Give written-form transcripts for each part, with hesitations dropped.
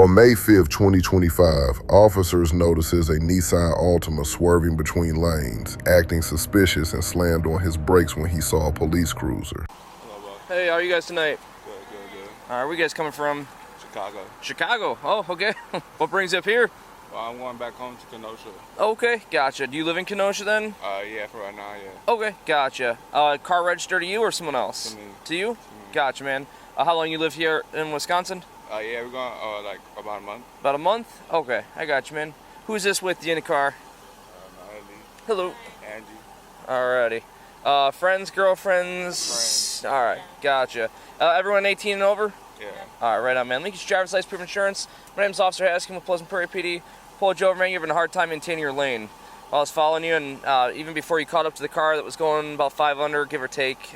On May 5th, 2025, officers notices a Nissan Altima swerving between lanes, acting suspicious and slammed on his brakes when he saw a police cruiser. Hello, bro. Hey, how are you guys tonight? Good. Where are you guys coming from? Chicago. Chicago. Oh, okay. What brings you up here? Well, I'm going back home to Kenosha. Okay, gotcha. Do you live in Kenosha then? Yeah, for right now, yeah. Okay, gotcha. Car registered to you or someone else? To me. To you? To me. Gotcha, man. How long you live here in Wisconsin? Yeah, we're going like about a month. About a month? Okay, I got you, man. Who's this with you in the car? Natalie, Hello. Angie. Alrighty. Friends, girlfriends? Friends. Alright, gotcha. Everyone 18 and over? Yeah. Alright, right on, man. Lincoln's driver's license, proof of insurance. My name's Officer Haskin with Pleasant Prairie PD. Pulled you over, man. You're having a hard time maintaining your lane. I was following you, and even before you caught up to the car that was going about 5 under, give or take,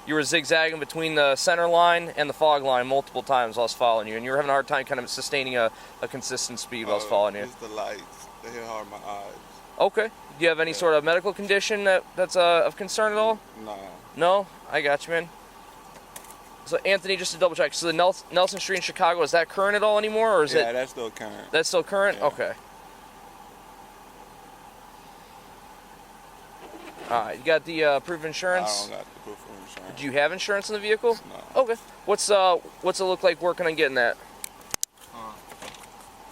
you were zigzagging between the center line and the fog line multiple times while I was following you, and you were having a hard time kind of sustaining a consistent speed while I was following you. It's the lights. They hit hard in my eyes. Okay. Do you have any sort of medical condition that's of concern at all? Nah. No? I got you, man. So, Anthony, just to double check, so the Nelson Street in Chicago, is that current at all anymore, or is Yeah, that's still current. That's still current? Yeah. Okay. Alright, you got the proof of insurance? I don't got the proof of insurance. Do you have insurance in the vehicle? No. Okay. What's it look like working on getting that?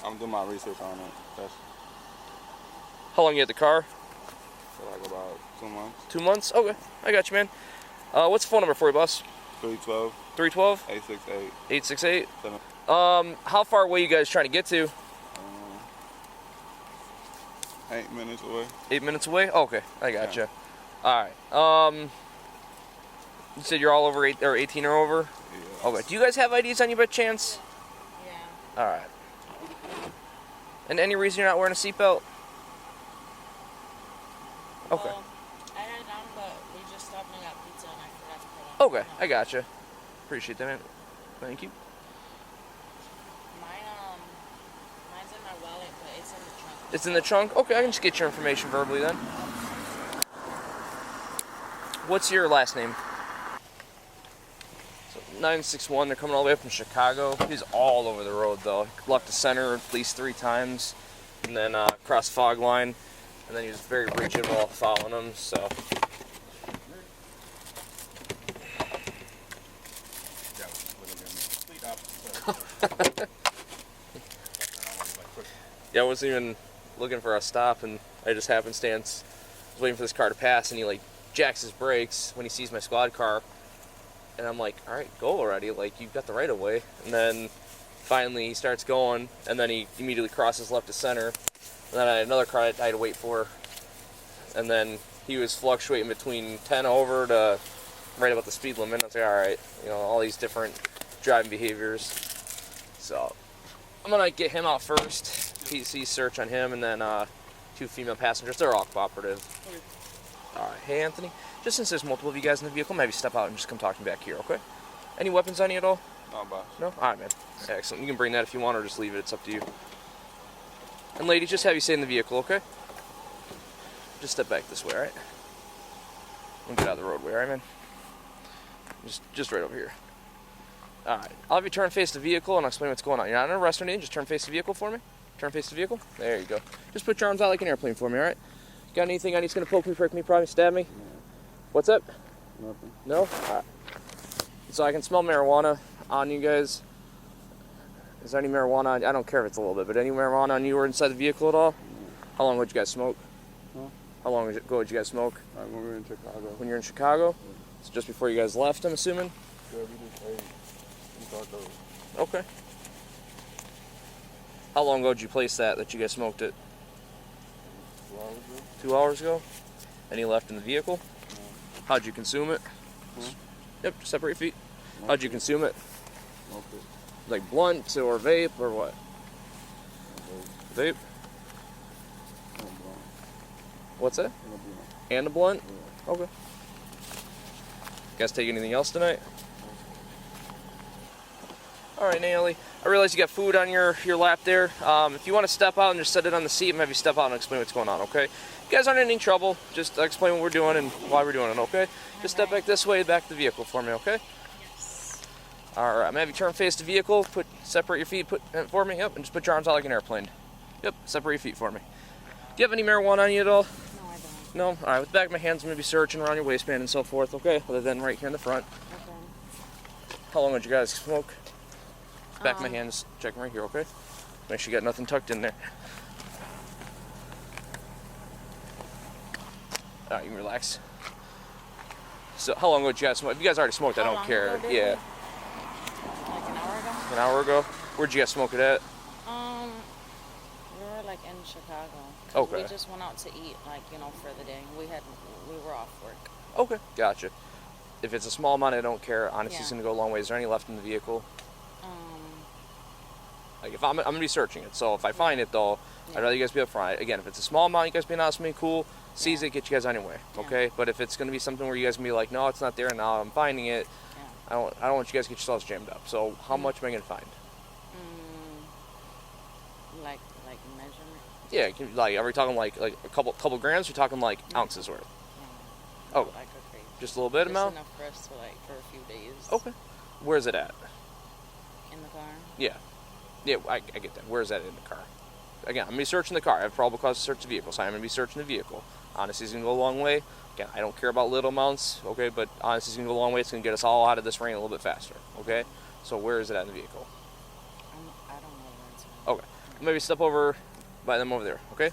I'm doing my research on it. That's How long you had the car? for like about 2 months. 2 months? Okay. I got you, man. What's the phone number for you, boss? 312 312 868 868. 7. How far away you guys trying to get to? 8 minutes away. 8 minutes away? Okay, I got you. All right. You said you're all over 18 or over? Yeah. Okay. Do you guys have IDs on you by chance? Yeah. All right. And any reason you're not wearing a seatbelt? Okay. Well, I had it on, but we just stopped and got pizza, and I forgot to put it on. Okay, I got you. Appreciate that, man. Thank you. Mine's in my wallet, but it's in the trunk. It's in the trunk? Okay, I can just get your information verbally then. What's your last name? So 961, they're coming all the way up from Chicago. He's all over the road though. Left the center at least 3 times, and then cross fog line, and then he was very rigid while following them, so. Yeah, I wasn't even looking for a stop, and I just happenstance was waiting for this car to pass, and he like jacks his brakes when he sees my squad car, and I'm like, all right, go already, like you've got the right of way. And then finally he starts going, and then he immediately crosses left to center, and then I had another car I had to wait for, and then he was fluctuating between 10 over to right about the speed limit. I was like, all right, all these different driving behaviors. So I'm gonna get him out first. PC search on him, and then 2 female passengers. They're all cooperative. All right. Hey, Anthony. Just since there's multiple of you guys in the vehicle, maybe step out and just come talk to me back here, okay? Any weapons on you at all? No, boss. No? All right, man. Excellent. You can bring that if you want, or just leave it. It's up to you. And ladies, just have you stay in the vehicle, okay? Just step back this way, all right? And get out of the roadway, all right, man? Just right over here. All right. I'll have you turn face the vehicle, and I'll explain what's going on. You're not in an arrest or anything. Just turn face the vehicle for me. Turn face the vehicle. There you go. Just put your arms out like an airplane for me, all right? Got anything on you that's going to poke me, prick me, probably stab me? No. What's up? Nothing. No? All right. So I can smell marijuana on you guys. Is there any marijuana on you? I don't care if it's a little bit, but any marijuana on you or inside the vehicle at all? No. How long would you guys smoke? Huh? How long ago did you guys smoke? When we were in Chicago. When you were in Chicago? So just before you guys left, I'm assuming? Yeah, we just ate. We thought those. Okay. How long ago did you place that you guys smoked it? 2 hours ago. 2 hours ago? Any left in the vehicle? No. How'd you consume it? Yep, separate your feet. How'd you consume it? Smoked it. Like blunt or vape or what? Vape? No blunt. What's that? No blunt. And a blunt? Yeah. Okay. You guys take anything else tonight? All right, Naomi. I realize you got food on your lap there. If you want to step out and just set it on the seat, and have you step out and explain what's going on, okay? You guys aren't in any trouble. Just explain what we're doing and why we're doing it, okay? Just step back this way, back to the vehicle for me, okay? Yes. All right, I'm gonna have you turn face the vehicle. Separate your feet. Put for me. Yep, and just put your arms out like an airplane. Yep, separate your feet for me. Do you have any marijuana on you at all? No, I don't. No. All right. With the back of my hands, I'm gonna be searching around your waistband and so forth. Okay. Other than right here in the front. Okay. How long would you guys smoke? Back of my hands, checking right here. Okay. Make sure you got nothing tucked in there. All right, you can relax. So, how long would you guys smoke? If you guys already smoked, I How don't long care. ago did Yeah. Like an hour ago? An hour ago. Where'd you guys smoke it at? We were like in Chicago. 'Cause Okay. We just went out to eat, like, you know, for the day. We were off work. Okay, gotcha. If it's a small amount, I don't care. Honestly, it's Yeah. gonna go a long way. Is there any left in the vehicle? Um, Like, if I'm gonna be searching it, so if I find it though, Yeah. I'd rather you guys be upfront. Again, if it's a small amount, you guys being honest with me, cool. Seize Yeah. it, get you guys anyway. Yeah. Okay, but if it's gonna be something where you guys can be like, no, it's not there, and now I'm finding it, yeah. I don't want you guys to get yourselves jammed up. So, how much am I gonna find? Like measurement. Yeah, like, are we talking like a couple grams? Or are we talking like ounces worth? Oh. Like a crate. Just a little bit Just amount? enough for us to, like, for a few days. Okay. Where's it at? In the car. Yeah. Yeah, I get that. Where's that in the car? Again, I'm going to be searching the car. I have probable cause to search the vehicle, so I'm going to be searching the vehicle. Honesty's going to go a long way. Again, I don't care about little amounts, okay, but honesty's going to go a long way. It's going to get us all out of this rain a little bit faster, okay? So where is it at in the vehicle? I don't know where it's at. Okay. Maybe step over by them over there, okay?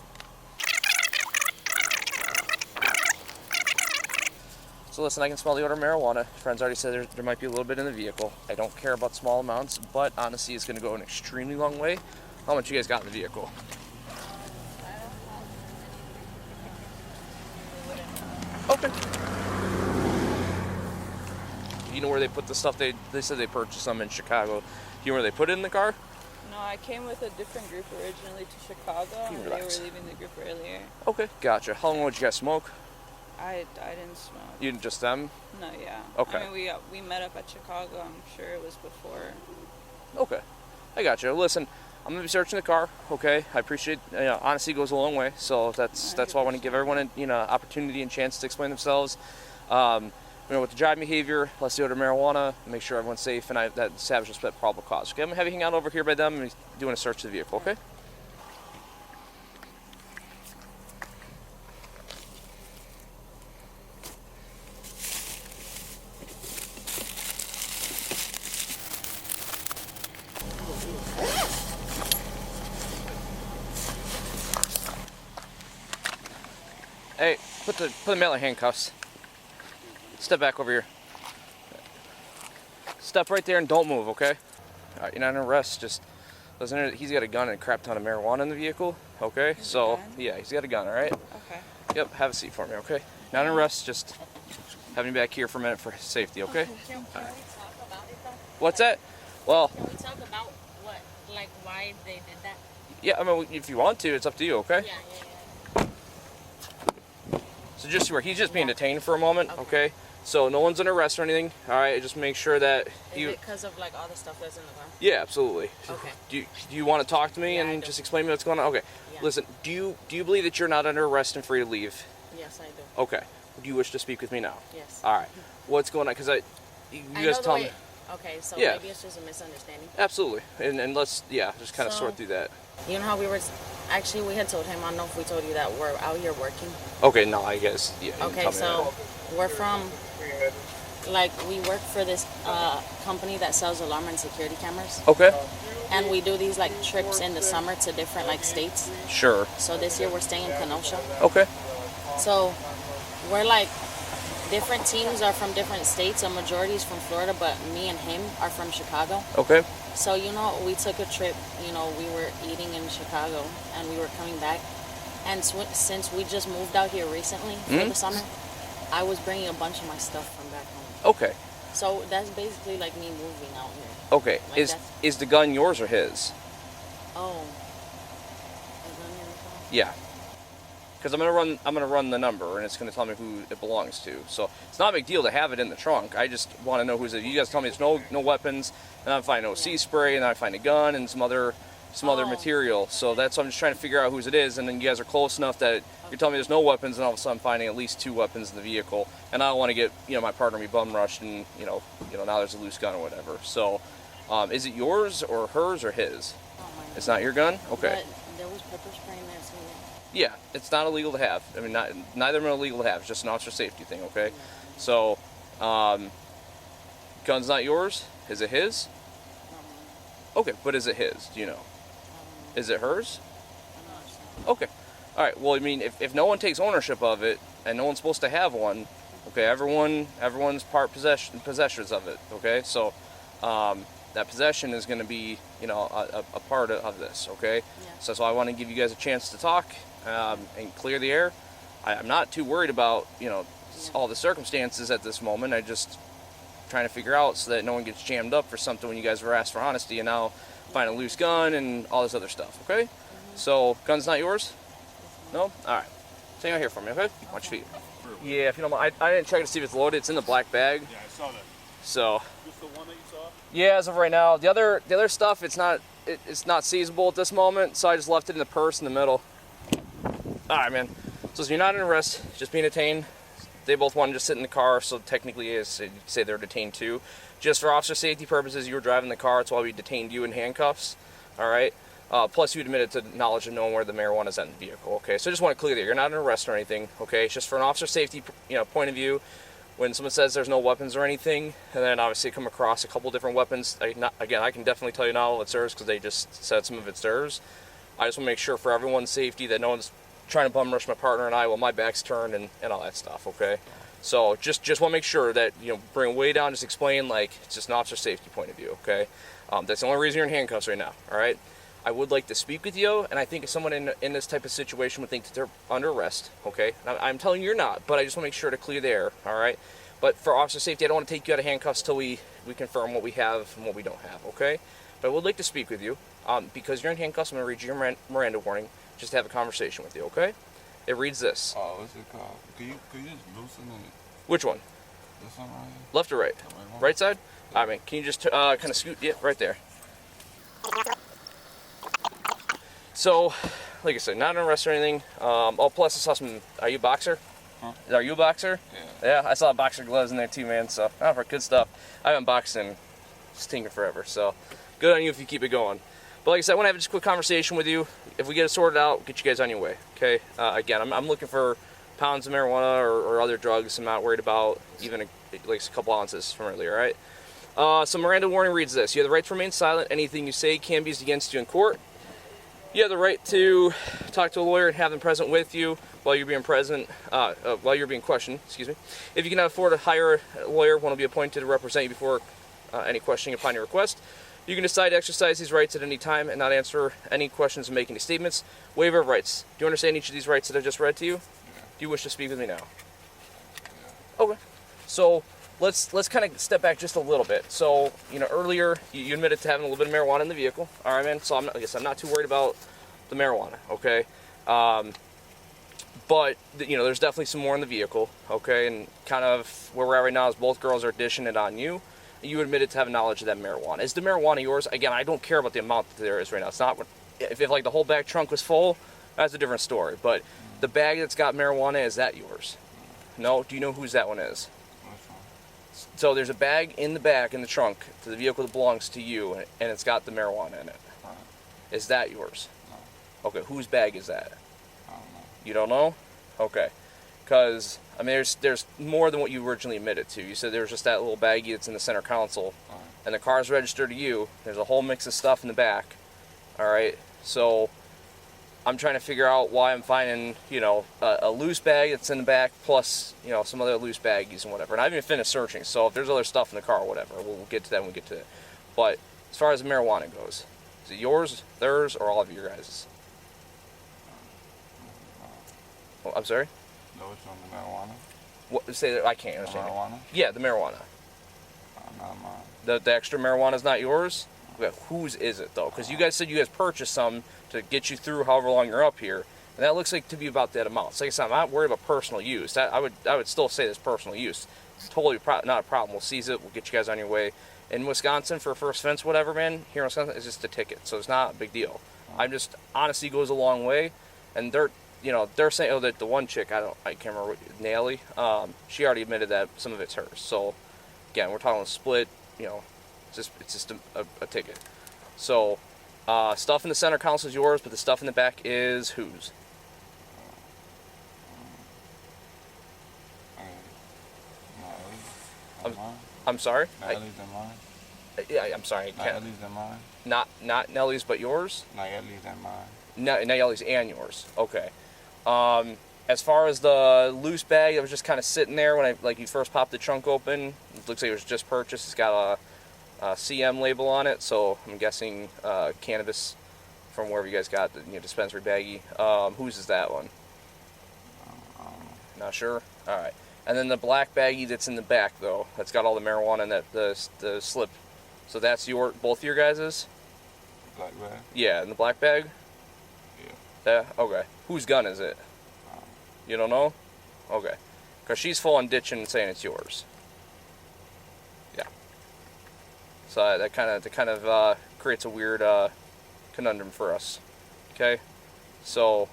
So listen, I can smell the odor of marijuana. Friends already said there might be a little bit in the vehicle. I don't care about small amounts, but honesty is going to go an extremely long way. How much you guys got in the vehicle? Okay. You know where they put the stuff? They said they purchased some in Chicago. Do you know where they put it in the car? No, I came with a different group originally to Chicago, and they Relax. were leaving the group earlier. Okay, gotcha. How long would you guys smoke? I didn't smoke. You just them? No, yeah. Okay. I mean, we met up at Chicago. I'm sure it was before. Okay, I got you. Listen, I'm gonna be searching the car. Okay, I appreciate. Honesty goes a long way, so that's why I want to give everyone an opportunity and chance to explain themselves. With the driving behavior, less the odor of marijuana, make sure everyone's safe, and that establishes that probable cause. Okay, I'm gonna have you hang out over here by them and doing a search of the vehicle. Okay. Hey, put the male in handcuffs. Step back over here. Step right there and don't move, okay? All right, you're not in arrest. Just listen. He's got a gun and a crap ton of marijuana in the vehicle. Okay, so gun? yeah, he's got a gun. All right. Okay. Yep. Have a seat for me, okay? Not in arrest. Just having you back here for a minute for safety, okay? Can we talk about it though? What's that? Well, Can we talk about what, like, why they did that? yeah. I mean, if you want to, it's up to you, okay? Yeah. So just so he's just being detained for a moment, Okay. okay? So no one's in arrest or anything. All right. Just make sure that Is you. it because of, like, all the stuff that's in the car? Yeah, absolutely. Okay. Do you want to talk to me Yeah, I and do. just explain to me what's going on? Okay. Yeah. Listen, do you believe that you're not under arrest and free to leave? Yes, I do. Okay. Do you wish to speak with me now? Yes. All right. What's going on? Because you I guys know tell the me. way. Okay, so Yeah. maybe it's just a misunderstanding. Absolutely. And let's just kind of So- sort through that. You know how we were. Actually, we had told him. I don't know if we told you that we're out here working. Okay. No, I guess. Yeah. you can Okay, tell me so we're from. Like, we work for this company that sells alarm and security cameras, that. Okay. and we do these, like, trips in the summer to different, like, states. Sure. So this year we're staying in Kenosha. Okay. So we're like, different teams are from different states. A majority is from Florida, but me and him are from Chicago. Okay. So, we took a trip, we were eating in Chicago and we were coming back. And since we just moved out here recently for the summer, I was bringing a bunch of my stuff from back home. Okay. So that's basically like me moving out here. Okay. Like Is the gun yours or his? Oh. Is that in the car? Yeah. Because I'm gonna run the number, and it's gonna tell me who it belongs to. So it's not a big deal to have it in the trunk. I just want to know who's it. You guys tell me it's no weapons, and I find no sea spray, and I find a gun and some other some other Oh. material. So that's why I'm just trying to figure out whose it is, and then you guys are close enough that you're telling me there's no weapons, and all of a sudden I'm finding at least 2 weapons in the vehicle, and I don't want to get my partner be bum rushed, and now there's a loose gun or whatever. So, is it yours or hers or his? Oh my God. It's not your gun? Okay. But there was pepper spray in there, so Yeah, it's not illegal to have. I mean, neither of them are illegal to have. It's just an officer safety thing, okay? So, gun's not yours? Is it his? not mine. Okay, but is it his? Do you know? Is it hers? I'm not sure. Okay. All right. Well, I mean, if no one takes ownership of it and no one's supposed to have one, okay, everyone's possessors of it. Okay, so that possession is going to be a part of this. Okay, Yeah. so that's why I want to give you guys a chance to talk and clear the air. I'm not too worried about all the circumstances at this moment. I just trying to figure out so that no one gets jammed up for something when you guys were asked for honesty and now find a loose gun and all this other stuff, okay? So, gun's not yours? No? Alright. Stay out here for me, okay? Watch your feet. Yeah, if you don't mind. I didn't check to see if it's loaded. It's in the black bag. Yeah, I saw that. So, Just the one that you saw? yeah, as of right now. The other stuff, it's not seizable at this moment, so I just left it in the purse in the middle. Alright, man. So you're not in arrest, just being detained. They both wanted to sit in the car, so technically you could say they're detained too. Just for officer safety purposes, you were driving the car, that's why we detained you in handcuffs. Alright? Plus you admitted to knowledge of knowing where the marijuana is at in the vehicle, okay? So I just want to clear that you're not in arrest or anything, okay? It's just for an officer safety point of view. When someone says there's no weapons or anything, and then obviously come across a couple different weapons, again, I can definitely tell you not all of it's theirs because they just said some of it's theirs. I just want to make sure for everyone's safety that no one's trying to bum rush my partner and I while my back's turned and all that stuff, okay? So just want to make sure that, bring it way down, just explain like it's just an officer safety point of view, okay? That's the only reason you're in handcuffs right now, all right? I would like to speak with you, and I think if someone in this type of situation would think that they're under arrest, okay? I'm telling you you're not, but I just want to make sure to clear the air, all right? But for officer safety, I don't want to take you out of handcuffs till we confirm what we have and what we don't have, okay? But I would like to speak with you. Because you're in handcuffs, I'm going to read you your Miranda warning just to have a conversation with you, okay? It reads this. Oh, what's it called? Could you just loosen it? Which one? This one right here? Left or right? Right. Right side? All right, man. Can you just kind of scoot? Yeah, right there. So, like I said, not an arrest or anything. Oh, plus I saw some. Are you a boxer? Huh? Are you a boxer? Yeah. Yeah, I saw boxer gloves in there too, man. So, for good stuff. I haven't boxed in stinking forever. So, good on you if you keep it going. But like I said, I want to have just a quick conversation with you. If we get it sorted out, get you guys on your way. Okay. Again, I'm looking for pounds of marijuana or other drugs. I'm not worried about even like a couple ounces from earlier. All right. So Miranda warning reads this: you have the right to remain silent. Anything you say can be used against you in court. You have the right to talk to a lawyer and have them present with you while you're being while you're being questioned. Excuse me. If you cannot afford to hire a lawyer, one will be appointed to represent you before any questioning upon your request. You can decide to exercise these rights at any time and not answer any questions and make any statements. Waiver of rights. Do you understand each of these rights that I've just read to you? Yeah. Do you wish to speak with me now? Okay. So let's kind of step back just a little bit. So earlier you admitted to having a little bit of marijuana in the vehicle. All right, man. So I'm not too worried about the marijuana. Okay. But there's definitely some more in the vehicle. Okay, and kind of where we're at right now is both girls are dishing it on you. You admitted to having knowledge of that marijuana. Is the marijuana yours? Again, I don't care about the amount that there is right now. It's not if like the whole back trunk was full, that's a different story. But the bag that's got marijuana, is that yours? No. Do you know whose that one is? Which one? So there's a bag in the back in the trunk to the vehicle that belongs to you, and it's got the marijuana in it. Right. Is that yours? No. Okay. Whose bag is that? I don't know. You don't know? Okay. Because I mean, there's more than what you originally admitted to. You said there was just that little baggie that's in the center console, Right. and the car's registered to you. There's a whole mix of stuff in the back. All right. So I'm trying to figure out why I'm finding, a loose bag that's in the back plus, some other loose baggies and whatever. And I haven't even finished searching. So if there's other stuff in the car or whatever, we'll get to that when we get to it. But as far as the marijuana goes, is it yours, theirs, or all of your guys'? Oh, I'm sorry. No, it's on the marijuana. What? Say that I can't The understand. marijuana? Yeah, the marijuana. Not mine. The extra marijuana is not yours? Okay, whose is it though? Because you guys said you guys purchased some to get you through however long you're up here, and that looks like to be about that amount. So like I said, I'm not worried about personal use. I would still say that's personal use. Totally not a problem. We'll seize it. We'll get you guys on your way. In Wisconsin, for first offense, whatever, man, here in Wisconsin, it's just a ticket, so it's not a big deal. I'm just, honesty goes a long way, and they're saying, oh, that the one chick, I can't remember, Nelly, she already admitted that some of it's hers. So, again, we're talking split, it's just a ticket. So, stuff in the center console is yours, but the stuff in the back is whose? I'm sorry? Nellie's and mine. Yeah, I'm sorry. I can't. Nellie's and mine. Not Nellie's, but yours? Nellie's and mine. Nellie's and yours. Okay. As far as the loose bag, it was just kind of sitting there when you first popped the trunk open. It looks like it was just purchased. It's got a CM label on it, so I'm guessing cannabis from wherever you guys got the dispensary baggie. Whose is that one? Not sure. All right. And then the black baggie that's in the back, though, that's got all the marijuana in that the slip. So that's both your guys's? Black bag? Yeah, in the black bag? Yeah. Okay. Whose gun is it? You don't know? Okay. Because she's full on ditching and saying it's yours. Yeah. So that kind of creates a weird conundrum for us. Okay? So,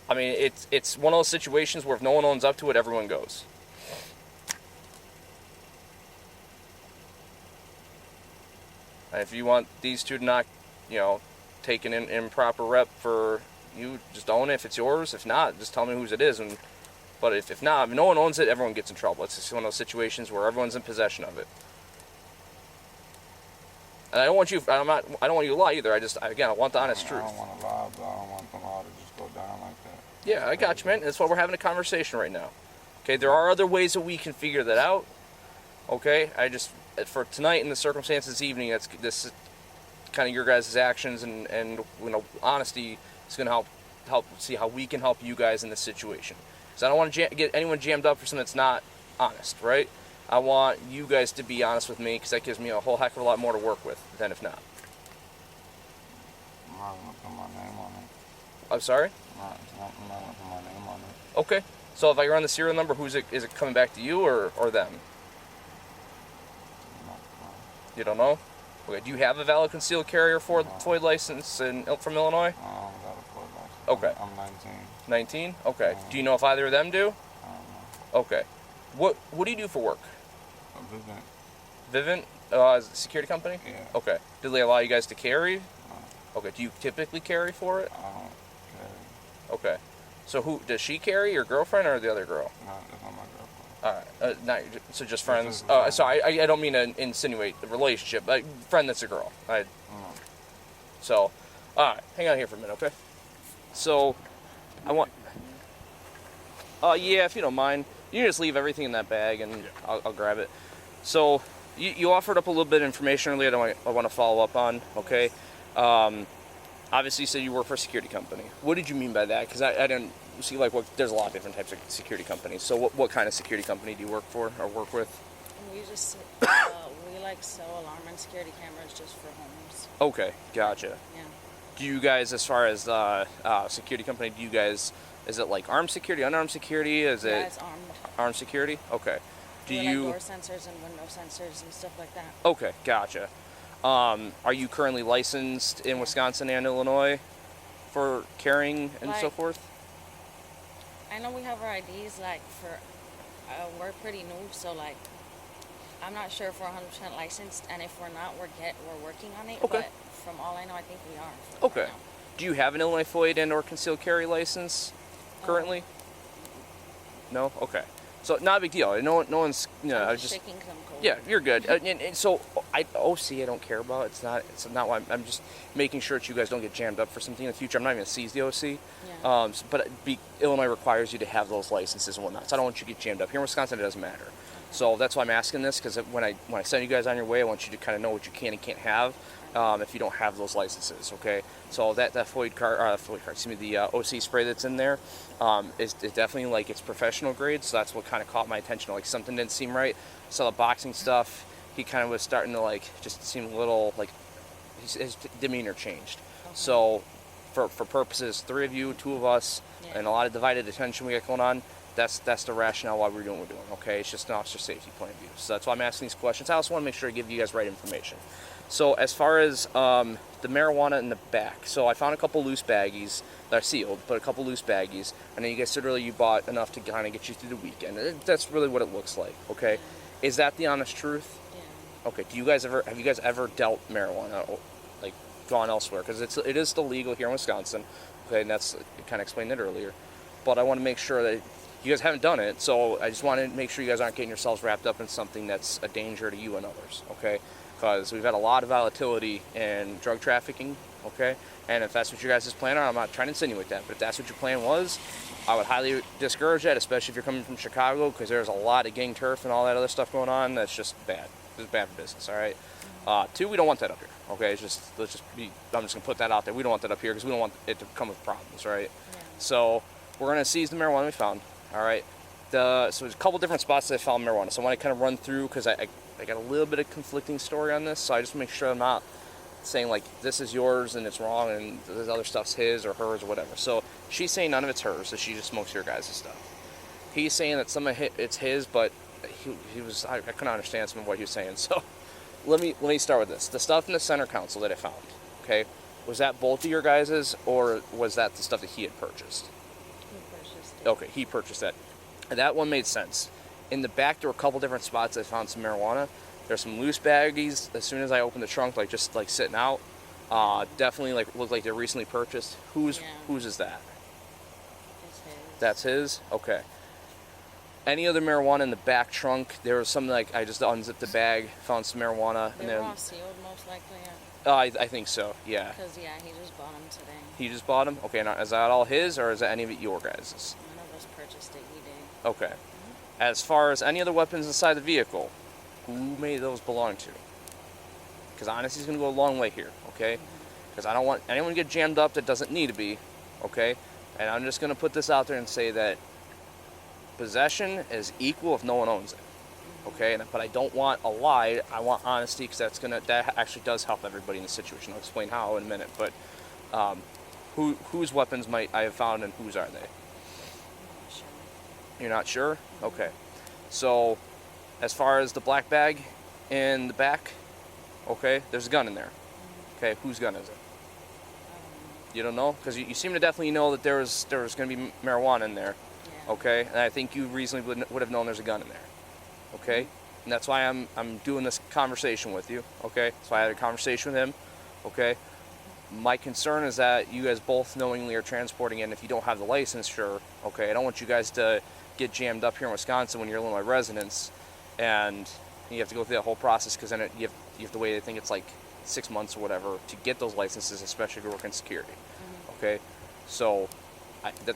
I mean, it's one of those situations where if no one owns up to it, everyone goes. And if you want these two to not, take an improper rep for you, just own it if it's yours. If not, just tell me whose it is. But if not, if no one owns it, everyone gets in trouble. It's just one of those situations where everyone's in possession of it. And I don't want you to lie either. I want the honest truth. I don't want to lie, but I don't want them all to just go down like that. Yeah, I got you, man. That's why we're having a conversation right now. Okay, there are other ways that we can figure that out. Okay, for tonight in the circumstances this evening, this kind of your guys' actions and honesty is going to help see how we can help you guys in this situation. Because I don't want to get anyone jammed up for something that's not honest, right? I want you guys to be honest with me because that gives me a whole heck of a lot more to work with than if not. I'm not going to put my name on it. I'm sorry? I'm not going to put my name on it. Okay. So if I run the serial number, is it coming back to you or them? No. You don't know? Okay. Do you have a valid concealed carrier FOID license from Illinois? I don't got a Ford license. Okay. I'm 19. 19? Okay. Do you know if either of them do? I don't know. Okay. What do you do for work? Vivint. Vivint? Is it a security company? Yeah. Okay. Do they allow you guys to carry? No. Okay. Do you typically carry for it? I don't carry. Okay. So who does she carry? Your girlfriend or the other girl? No, that's not my girlfriend. All right. So just friends. just a friend. Sorry, I don't mean to insinuate the relationship. Friend that's a girl. So, all right. Hang on here for a minute, okay? So, I want. Yeah, if you don't mind, you can just leave everything in that bag, and I'll grab it. So, you offered up a little bit of information earlier that I want to follow up on. Okay. Obviously, you said you work for a security company. What did you mean by that? Because I didn't see there's a lot of different types of security companies. So what kind of security company do you work for or work with? We just sell alarm and security cameras just for homes. Okay, gotcha. Yeah. Do you guys, as far as security company, is it like armed security, unarmed security? Is it it's armed. armed security? Okay. Do We're you? like door sensors and window sensors and stuff like that. Okay, gotcha. Are you currently licensed in Wisconsin and Illinois for carrying and so forth? I know we have our IDs we're pretty new, so I'm not sure if we're 100% licensed, and if we're not, we're working on it. Okay. But from all I know, I think we are. Okay. Right now. Do you have an Illinois FOID and/or concealed carry license currently? No. Okay. So not a big deal. No one's. I'm just shaking 'cause I'm cold. Yeah, you're good. And so OC I don't care about. It's not why I'm just making sure that you guys don't get jammed up for something in the future. I'm not even gonna seize the OC. Yeah. But Illinois requires you to have those licenses and whatnot. So I don't want you to get jammed up. Here in Wisconsin, it doesn't matter. So that's why I'm asking this, because when I send you guys on your way, I want you to kind of know what you can and can't have if you don't have those licenses. Okay. So that FOID card, the OC spray that's in there is definitely it's professional grade. So that's what kind of caught my attention. Something didn't seem right. Saw the boxing stuff. He kind of was starting to just seem a little his demeanor changed. Okay. So for purposes, 3 of you, 2 of us, Yeah. and a lot of divided attention we got going on, That's the rationale why we're doing what we're doing, okay? It's just an officer safety point of view. So that's why I'm asking these questions. I also want to make sure I give you guys right information. So as far as the marijuana in the back, so I found a couple loose baggies that are sealed, but a couple loose baggies. I know you guys said earlier you bought enough to kind of get you through the weekend. That's really what it looks like, okay? Is that the honest truth? Yeah. Okay. Have you guys ever dealt marijuana, or, like gone elsewhere? Because it is still legal here in Wisconsin. Okay, and that's kind of explained it earlier. But I want to make sure that you guys haven't done it, so I just want to make sure you guys aren't getting yourselves wrapped up in something that's a danger to you and others, okay? Because we've had a lot of volatility in drug trafficking, okay? And if that's what you guys' plan are, I'm not trying to insinuate that, but if that's what your plan was, I would highly discourage that, especially if you're coming from Chicago, because there's a lot of gang turf and all that other stuff going on. That's just bad. It's bad for business, all right? Two, we don't want that up here, okay? I'm just going to put that out there. We don't want that up here because we don't want it to come with problems, right? Yeah. So we're going to seize the marijuana we found, all right? So there's a couple different spots that I found marijuana. So I want to kind of run through because I got a little bit of conflicting story on this. So I just make sure I'm not saying like this is yours and it's wrong and this other stuff's his or hers or whatever. So she's saying none of it's hers, so she just smokes your guys' stuff. He's saying that some of it's his, but I couldn't understand some of what he was saying. So let me start with this. The stuff in the center console that I found, okay, was that both of your guys's or was that the stuff that he had purchased? He purchased it. Okay, he purchased that. And that one made sense. In the back, there were a couple different spots I found some marijuana. There's some loose baggies. As soon as I opened the trunk, like just like sitting out, definitely like looked like they're recently purchased. Whose is that? It's his. That's his. Okay. Any other marijuana in the back trunk? There was something like I just unzipped the bag, found some marijuana, They and were then all sealed, most likely. Yeah. I think so. Yeah. Because he just bought them today. He just bought them. Okay. Now is that all his, or is that any of it your guys's? None of us purchased it. He did. Okay. As far as any other weapons inside the vehicle, who may those belong to? Because honesty is going to go a long way here, okay? Because I don't want anyone to get jammed up that doesn't need to be, okay? And I'm just going to put this out there and say that possession is equal if no one owns it, okay? But I don't want a lie. I want honesty because that actually does help everybody in the situation. I'll explain how in a minute. But whose weapons might I have found and whose are they? I'm not sure. You're not sure? Okay. So, as far as the black bag in the back, okay, there's a gun in there. Okay, whose gun is it? You don't know? Because you seem to definitely know that there was going to be marijuana in there. Yeah. Okay, and I think you reasonably would have known there's a gun in there. Okay, and that's why I'm doing this conversation with you. Okay, so I had a conversation with him. Okay, my concern is that you guys both knowingly are transporting it, and if you don't have the license, sure. Okay, I don't want you guys to get jammed up here in Wisconsin when you're Illinois residents, and you have to go through that whole process because then you have to wait. I think it's like 6 months or whatever to get those licenses, especially if you're working security. Okay, so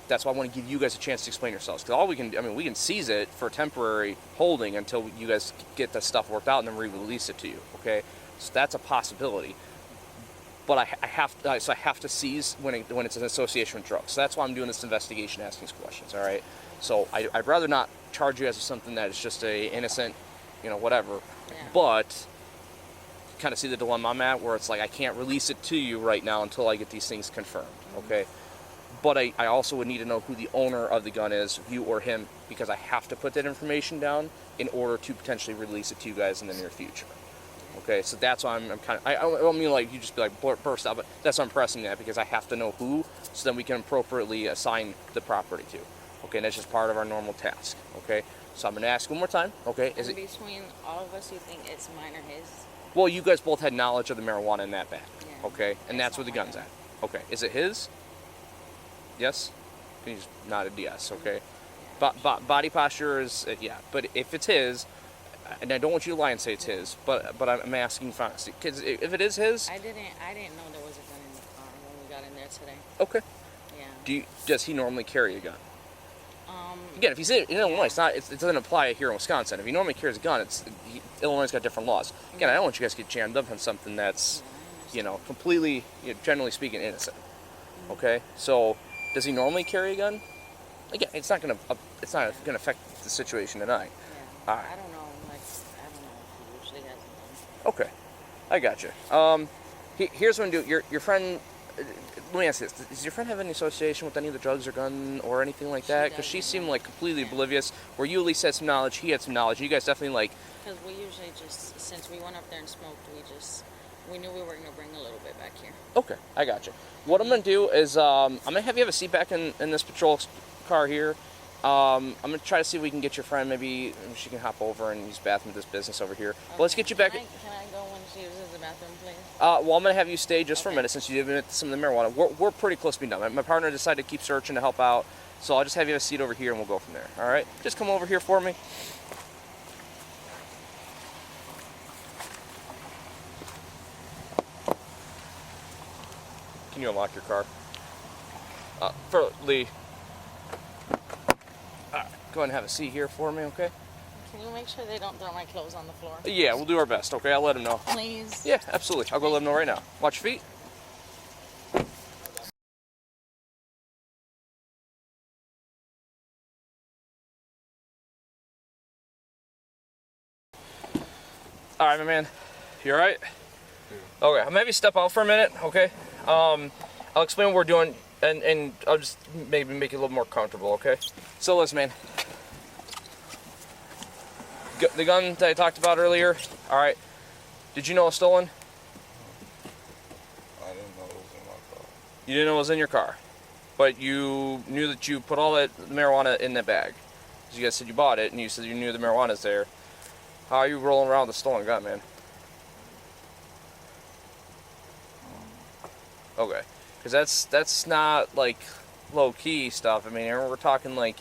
that's why I want to give you guys a chance to explain yourselves. Because we can seize it for temporary holding until you guys get the stuff worked out and then re-release it to you. Okay, so that's a possibility. But I have to seize when it's an association with drugs. So that's why I'm doing this investigation, asking these questions. All right. So I'd rather not charge you guys with something that is just a innocent, whatever. Yeah. But kind of see the dilemma I'm at, where it's like I can't release it to you right now until I get these things confirmed. Okay. But I also would need to know who the owner of the gun is, you or him, because I have to put that information down in order to potentially release it to you guys in the near future. Okay, so that's why I'm kind of, I don't mean like you just be like burst out, but that's why I'm pressing that, because I have to know who, so then we can appropriately assign the property to. Okay, and that's just part of our normal task. Okay, so I'm going to ask one more time. Okay, is And it, between all of us, you think it's mine or his? well, you guys both had knowledge of the marijuana in that bag. Yeah. Okay, and It's that's where the not gun's mine. at. Okay, is it his? Yes? Can you just nodded yes, okay. Body posture is, yeah, but if it's his, and I don't want you to lie and say it's his, but I'm asking for honesty. Because if it is his, I didn't know there was a gun in the car when we got in there today. okay. Yeah. Does he normally carry a gun? Again, if he's in Illinois, it doesn't apply here in Wisconsin. If he normally carries a gun, Illinois has got different laws. Again, I don't want you guys to get jammed up on something that's, completely, generally speaking, innocent. Okay, so does he normally carry a gun? Again, it's not gonna affect the situation tonight. Yeah. All right. I don't know. If he usually has a gun. Okay, I got you. Here's what I'm doing. Your friend let me ask you this. Does your friend have any association with any of the drugs or gun or anything like that? Because she doesn't, seemed no. like completely Yeah. oblivious, where you at least had some knowledge, he had some knowledge. You guys definitely like, Because we usually just, since we went up there and smoked, we knew we were going to bring a little bit back here. okay, I got you. What I'm going to do is I'm going to have you have a seat back in this patrol car here. I'm going to try to see if we can get your friend, maybe she can hop over and use the bathroom at this business over here. But let's Okay. get you back. Can I go when she uses the bathroom, please? Well, I'm going to have you stay just for a Okay. minute since you did admit some of the marijuana. We're pretty close to being done. My partner decided to keep searching to help out, so I'll just have you have a seat over here and we'll go from there. All right? Just come over here for me. Can you unlock your car? For Lee. Go ahead and have a seat here for me, okay? Can you make sure they don't throw my clothes on the floor? Yeah, we'll do our best, okay? I'll let him know. Please. Yeah, absolutely. I'll go let him know right now. Watch your feet. All right, my man. You all right? Okay, I'm gonna have you step out for a minute, okay? I'll explain what we're doing, and I'll just maybe make it a little more comfortable, okay? So listen, man. The gun that I talked about earlier, all right, did you know it was stolen? I didn't know it was in my car. You didn't know it was in your car, but you knew that you put all that marijuana in that bag. 'Cause you guys said you bought it, and you said you knew the marijuana's there. How are you rolling around with a stolen gun, man? Okay, because that's not like low key stuff. I mean, we're talking like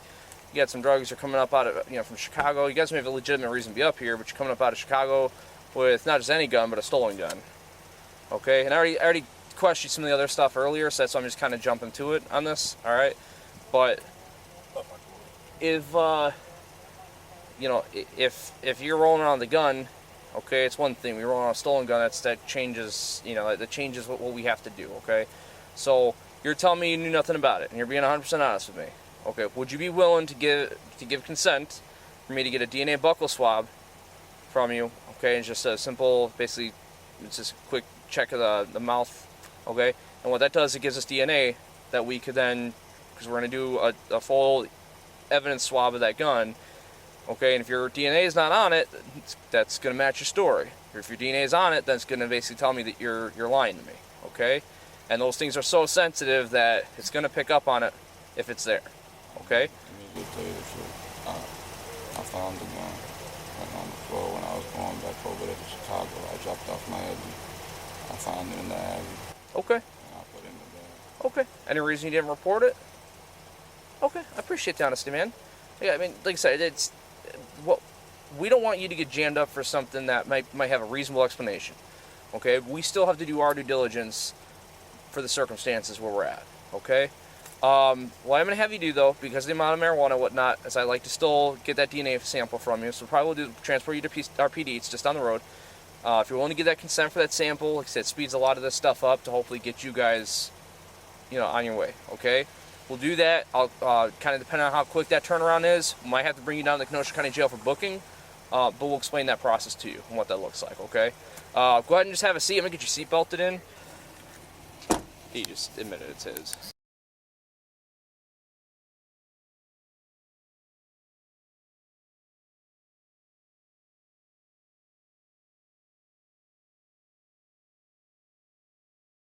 you got some drugs. You're coming up out of from Chicago. You guys may have a legitimate reason to be up here, but you're coming up out of Chicago with not just any gun, but a stolen gun. Okay, and I already questioned some of the other stuff earlier, so that's why I'm just kind of jumping to it on this. All right, but if if you're rolling around the gun, okay, it's one thing. We roll around a stolen gun. That changes. That changes what we have to do. Okay, so you're telling me you knew nothing about it, and you're being 100% honest with me. Okay, would you be willing to give consent for me to get a DNA buccal swab from you? Okay, it's just a simple, basically, it's just a quick check of the mouth. Okay, and what that does, it gives us DNA that we could then, because we're going to do a full evidence swab of that gun. Okay, and if your DNA is not on it, that's going to match your story. If your DNA is on it, then it's going to basically tell me that you're lying to me. Okay, and those things are so sensitive that it's going to pick up on it if it's there. Okay. Let me just tell you the truth. I found the gun like on the floor when I was going back over there to Chicago. I dropped off my Eddie. I found it in the alley. Okay. And I put it in the bag. Okay. Any reason you didn't report it? Okay. I appreciate the honesty, man. Yeah, I mean, like I said, it's what we don't want you to get jammed up for something that might have a reasonable explanation. Okay. We still have to do our due diligence for the circumstances where we're at. Okay. What I'm going to have you do, though, because of the amount of marijuana and whatnot, is I like to still get that DNA sample from you. So probably we'll transport you to RPD. It's just down the road. If you're willing to give that consent for that sample, like I said, it speeds a lot of this stuff up to hopefully get you guys, on your way. Okay? We'll do that. I'll kind of depend on how quick that turnaround is. We might have to bring you down to the Kenosha County Jail for booking, but we'll explain that process to you and what that looks like. Okay? Go ahead and just have a seat. I'm gonna get your seat belted in. He just admitted it's his.